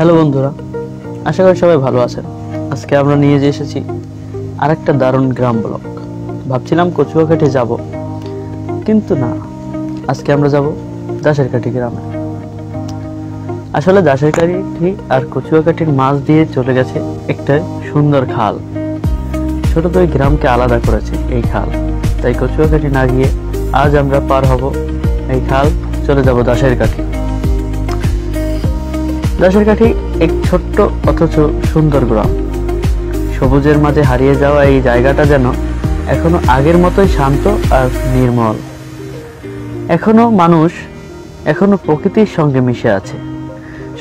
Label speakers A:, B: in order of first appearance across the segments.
A: Hello বন্ধুরা, আশা করি সবাই ভালো আছেন। আজকে আমরা নিয়ে এসেছি আরেকটা দারুণ গ্রাম ব্লগ। ভাবছিলাম কচুয়াকাঠি যাব, কিন্তু না, আজকে আমরা যাব দাসেরকাঠি গ্রামে। আসলে দাসেরকাঠি আর কচুয়াকাঠির মাঝ দিয়ে চলে গেছে একটা সুন্দর খাল। ছোট দুই গ্রামকে আলাদা করেছে এই খাল। তাই কচুয়াকাঠি না গিয়ে আজ আমরা পার হব এই খাল, চলে যাব দাসেরকাঠি। দাসেরকাঠি এক ছোট্ট অথচ সুন্দর গ্রাম। সবুজের মাঝে হারিয়ে যাওয়া এই জায়গাটা যেন এখনো আগের মতোই শান্ত আর নির্মল। এখনো প্রকৃতির সঙ্গে মিশে আছে,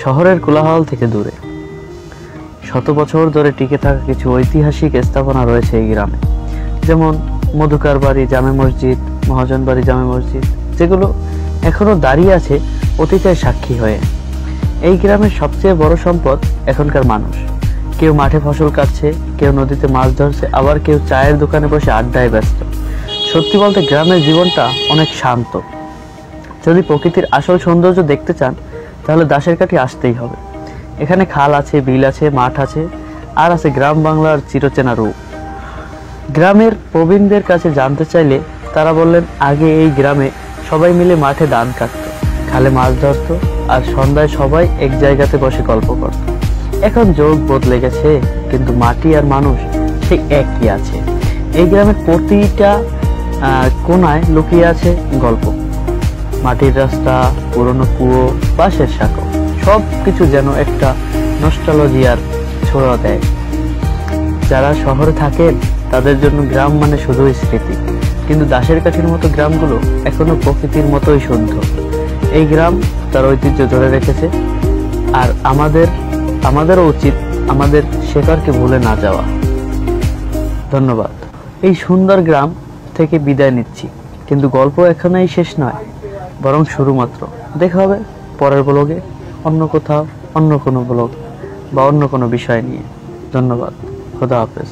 A: শহরের কোলাহল থেকে দূরে। শত বছর ধরে টিকে থাকা কিছু ঐতিহাসিক স্থাপনা রয়েছে এই গ্রামে, যেমন মধুকার বাড়ি, জামে মসজিদ, মহাজন বাড়ি, জামে মসজিদ, যেগুলো এখনো দাঁড়িয়ে আছে অতীতের সাক্ষী হয়ে। এই গ্রামের সবচেয়ে বড় সম্পদ এখনকার মানুষ। কেউ মাঠে ফসল কাটছে, কেউ নদীতে মাছ ধরছে, আবার কেউ চায়ের দোকানে বসে আড্ডায় ব্যস্ত। সত্যি বলতে গ্রামের জীবনটা অনেক শান্ত। যদি প্রকৃতির আসল সৌন্দর্য দেখতে চান তাহলে দাসেরকাঠি আসতেই হবে। এখানে খাল আছে, বিল আছে, মাঠ আছে, আর আছে গ্রাম বাংলার চিরচেনা রূপ। গ্রামের প্রবীণদের কাছে জানতে চাইলে তারা বললেন, আগে এই গ্রামে সবাই মিলে মাঠে ধান কাটত, খালে মাছ ধরতো, আর সন্ধ্যায় সবাই এক জায়গাতে বসে গল্প করত। এখন যুগ বদলে গেছে, কিন্তু মাটি আর মানুষ সেই একই আছে। এই গ্রামের প্রতিটা কোনায় লুকিয়ে আছে গল্প। মাটির রাস্তা, পুরনো কুয়ো, বাঁশের সাঁকো, সব কিছু যেন একটা নস্টালজিয়ার ছোঁয়া দেয়। যারা শহরে থাকেন তাদের জন্য গ্রাম মানে শুধুই স্মৃতি, কিন্তু দাসেরকাঠির মতো গ্রামগুলো এখনো প্রকৃতির মতোই সুন্দর। এই গ্রাম তার ঐতিহ্য ধরে রেখেছে, আর আমাদেরও উচিত আমাদের শেখারকে ভুলে না যাওয়া। ধন্যবাদ। এই সুন্দর গ্রাম থেকে বিদায় নিচ্ছি, কিন্তু গল্প এখানেই শেষ নয়, বরং শুরু মাত্র। দেখা হবে পরের ব্লগে, অন্য কোথাও, অন্য কোনো ব্লগ বা অন্য কোনো বিষয় নিয়ে। ধন্যবাদ। খোদা হাফেজ।